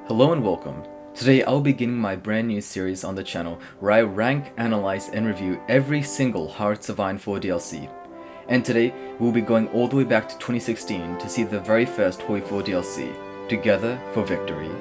Hello and welcome. Today I'll be beginning my brand new series on the channel where I rank, analyze, and review every single Hearts of Iron 4 DLC. And today we'll be going all the way back to 2016 to see the very first Hoi 4 DLC, Together for Victory.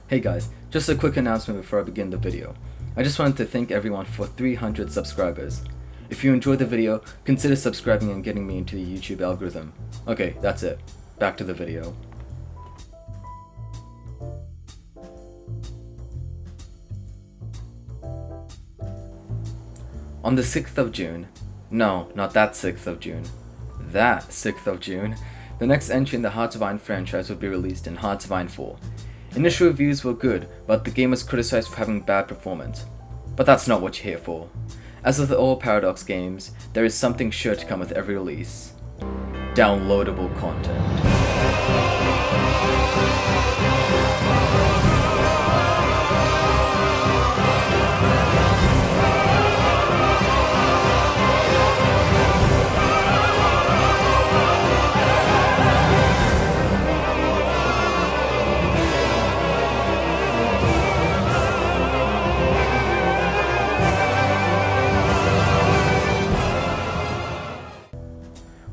Hey guys, just a quick announcement before I begin the video. I just wanted to thank everyone for 300 subscribers. If you enjoyed the video, consider subscribing and getting me into the YouTube algorithm. Okay, that's it. Back to the video. On the 6th of June, no, not that 6th of June, that 6th of June, the next entry in the Hearts of Iron franchise will be released in Hearts of Iron 4. Initial reviews were good, but the game was criticized for having bad performance. But that's not what you're here for. As with all Paradox games, there is something sure to come with every release. Downloadable content.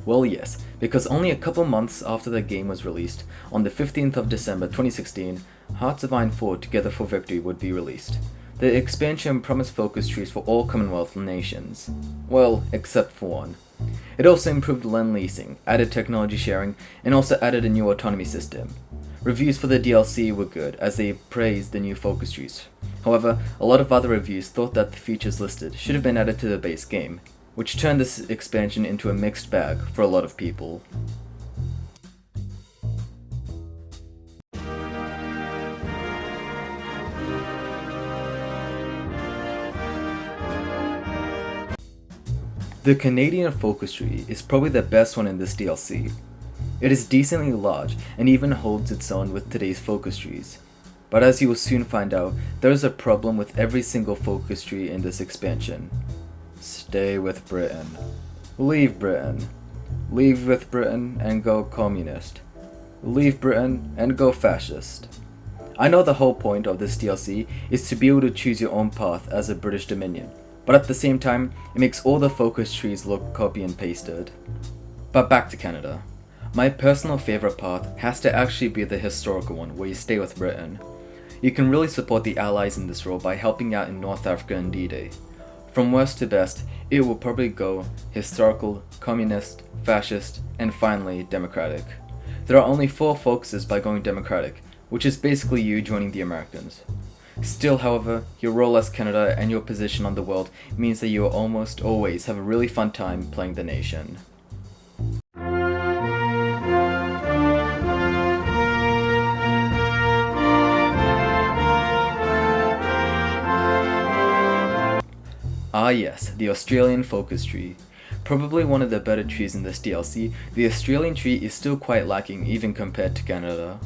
Well yes, because only a couple months after the game was released, on the 15th of December 2016, Hearts of Iron 4 Together for Victory would be released. The expansion promised focus trees for all Commonwealth nations. Well, except for one. It also improved land leasing, added technology sharing, and also added a new autonomy system. Reviews for the DLC were good, as they praised the new focus trees. However, a lot of other reviews thought that the features listed should have been added to the base game, which turned this expansion into a mixed bag for a lot of people. The Canadian focus tree is probably the best one in this DLC. It is decently large and even holds its own with today's focus trees. But as you will soon find out, there is a problem with every single focus tree in this expansion. Stay with Britain. Leave Britain. Leave with Britain and go communist. Leave Britain and go fascist. I know the whole point of this DLC is to be able to choose your own path as a British Dominion, but at the same time, it makes all the focus trees look copy and pasted. But back to Canada. My personal favorite path has to actually be the historical one where you stay with Britain. You can really support the Allies in this role by helping out in North Africa and D-Day. From worst to best, it will probably go historical, communist, fascist, and finally democratic. There are only 4 focuses by going democratic, which is basically you joining the Americans. Still, however, your role as Canada and your position on the world means that you will almost always have a really fun time playing the nation. Ah yes, the Australian focus tree. Probably one of the better trees in this DLC, the Australian tree is still quite lacking even compared to Canada.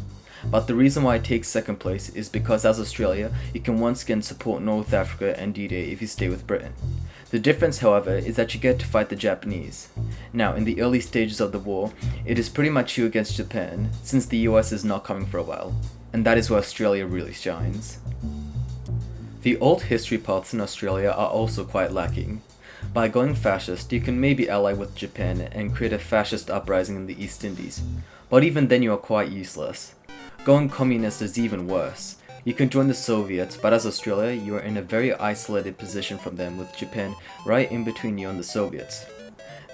But the reason why it takes second place is because as Australia, you can once again support North Africa and D-Day if you stay with Britain. The difference, however, is that you get to fight the Japanese. Now, in the early stages of the war, it is pretty much you against Japan, since the US is not coming for a while, and that is where Australia really shines. The old history paths in Australia are also quite lacking. By going fascist, you can maybe ally with Japan and create a fascist uprising in the East Indies, but even then you are quite useless. Going communist is even worse. You can join the Soviets, but as Australia, you are in a very isolated position from them with Japan right in between you and the Soviets.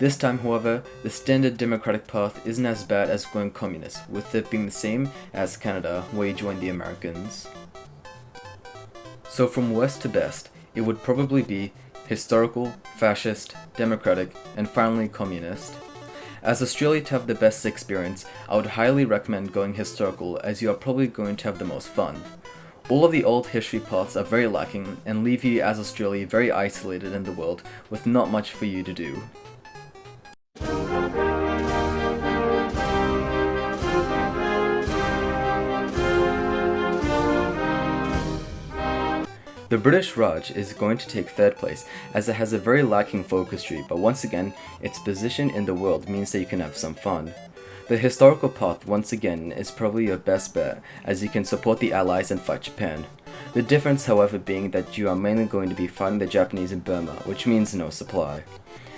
This time, however, the standard democratic path isn't as bad as going communist, with it being the same as Canada, where you join the Americans. So from worst to best, it would probably be historical, fascist, democratic, and finally communist. As Australia to have the best experience, I would highly recommend going historical as you are probably going to have the most fun. All of the old history paths are very lacking and leave you as Australia very isolated in the world with not much for you to do. The British Raj is going to take third place as it has a very lacking focus tree, but once again, its position in the world means that you can have some fun. The historical path once again is probably your best bet as you can support the Allies and fight Japan. The difference however being that you are mainly going to be fighting the Japanese in Burma, which means no supply.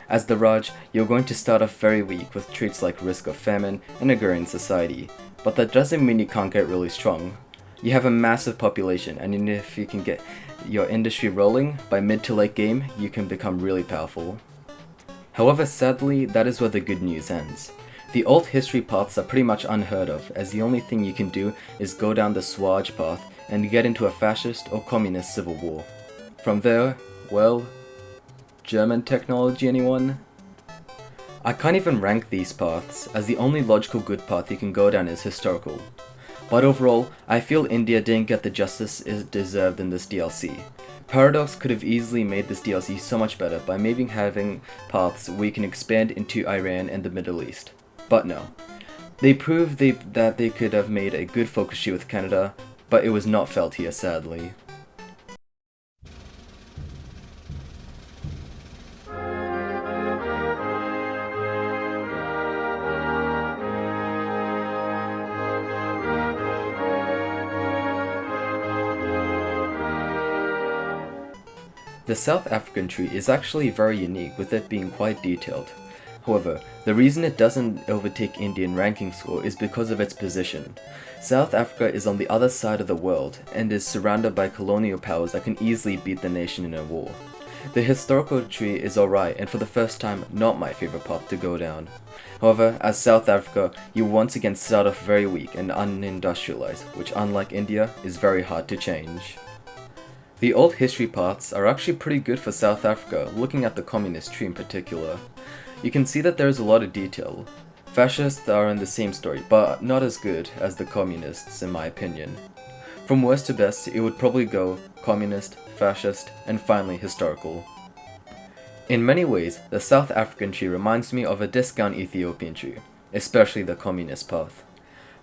As the Raj, you're going to start off very weak with traits like risk of famine and agrarian society, but that doesn't mean you can't get really strong. You have a massive population, and if you can get your industry rolling, by mid to late game, you can become really powerful. However, sadly, that is where the good news ends. The old history paths are pretty much unheard of, as the only thing you can do is go down the Swaraj path and get into a fascist or communist civil war. From there, well, German technology anyone? I can't even rank these paths, as the only logical good path you can go down is historical. But overall, I feel India didn't get the justice it deserved in this DLC. Paradox could have easily made this DLC so much better by maybe having paths where you can expand into Iran and the Middle East. But no. They proved that they could have made a good focus tree with Canada, but it was not felt here sadly. The South African tree is actually very unique, with it being quite detailed. However, the reason it doesn't overtake Indian ranking score is because of its position. South Africa is on the other side of the world and is surrounded by colonial powers that can easily beat the nation in a war. The historical tree is alright, and for the first time, not my favorite path to go down. However, as South Africa, you once again start off very weak and unindustrialized, which unlike India, is very hard to change. The old history paths are actually pretty good for South Africa, looking at the communist tree in particular. You can see that there is a lot of detail. Fascists are in the same story, but not as good as the communists in my opinion. From worst to best, it would probably go communist, fascist, and finally historical. In many ways, the South African tree reminds me of a discount Ethiopian tree, especially the communist path.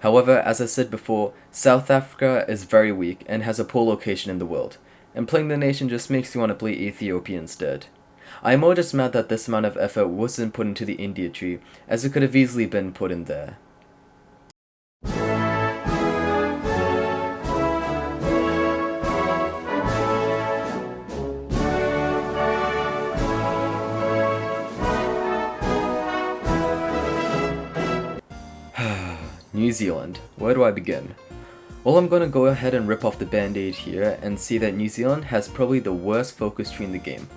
However, as I said before, South Africa is very weak and has a poor location in the world, and playing the nation just makes you want to play Ethiopia instead. I am more just mad that this amount of effort wasn't put into the India tree, as it could have easily been put in there. New Zealand. Where do I begin? Well, I'm gonna go ahead and rip off the band-aid here and see that New Zealand has probably the worst focus tree in the game.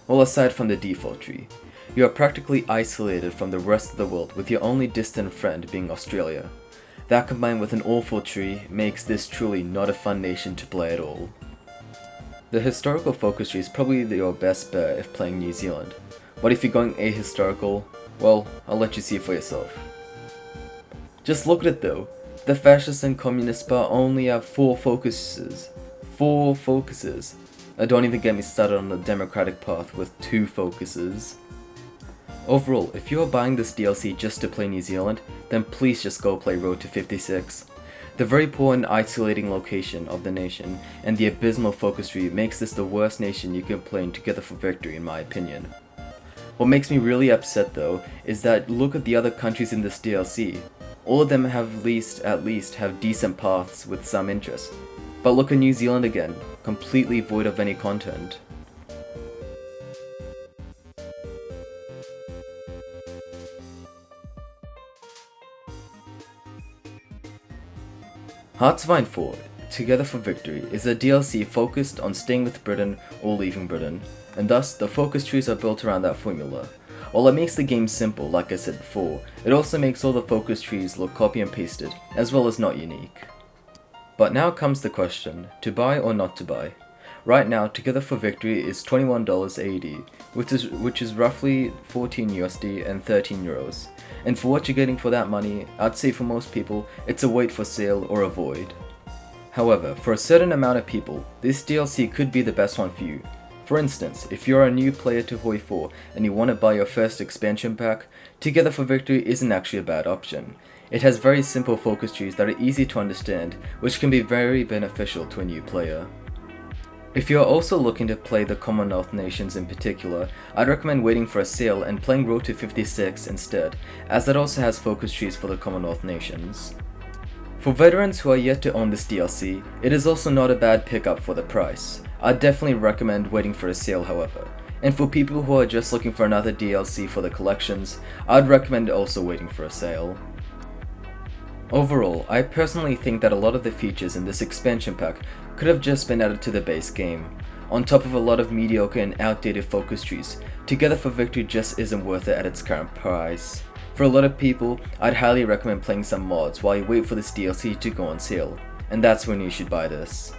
Well, aside from the default tree. You are practically isolated from the rest of the world, with your only distant friend being Australia. That combined with an awful tree makes this truly not a fun nation to play at all. The historical focus tree is probably your best bet if playing New Zealand, but if you're going ahistorical, well, I'll let you see for yourself. Just look at it though. The fascist and communist part only have 4 focuses. 4 focuses. Don't even get me started on the democratic path with 2 focuses. Overall, if you are buying this DLC just to play New Zealand, then please just go play Road to 56. The very poor and isolating location of the nation and the abysmal focus tree makes this the worst nation you can play in Together for Victory in my opinion. What makes me really upset though is that look at the other countries in this DLC. All of them have at least have decent paths with some interest. But look at New Zealand again, completely void of any content. Hearts of Iron 4, Together for Victory, is a DLC focused on staying with Britain or leaving Britain, and thus the focus trees are built around that formula. While it makes the game simple, like I said before, it also makes all the focus trees look copy and pasted, as well as not unique. But now comes the question, to buy or not to buy. Right now, Together for Victory is $21 AED, which is roughly 14 USD and 13 euros. And for what you're getting for that money, I'd say for most people, it's a wait for sale or avoid. However, for a certain amount of people, this DLC could be the best one for you. For instance, if you're a new player to Hoi 4 and you want to buy your first expansion pack, Together for Victory isn't actually a bad option. It has very simple focus trees that are easy to understand, which can be very beneficial to a new player. If you are also looking to play the Commonwealth nations in particular, I'd recommend waiting for a sale and playing Road to 56 instead, as that also has focus trees for the Commonwealth nations. For veterans who are yet to own this DLC, it is also not a bad pickup for the price. I'd definitely recommend waiting for a sale however. And for people who are just looking for another DLC for the collections, I'd recommend also waiting for a sale. Overall, I personally think that a lot of the features in this expansion pack could have just been added to the base game. On top of a lot of mediocre and outdated focus trees, Together for Victory just isn't worth it at its current price. For a lot of people, I'd highly recommend playing some mods while you wait for this DLC to go on sale, and that's when you should buy this.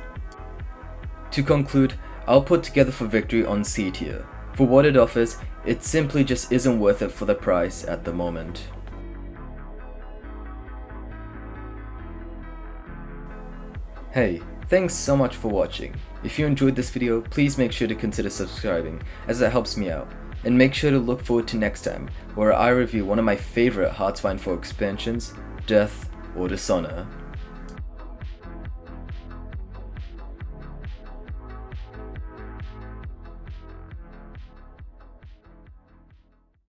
To conclude, I'll put Together for Victory on C tier. For what it offers, it simply just isn't worth it for the price at the moment. Hey, thanks so much for watching. If you enjoyed this video, please make sure to consider subscribing, as it helps me out. And make sure to look forward to next time, where I review one of my favorite Hearts of Iron 4 expansions, Death or Dishonor.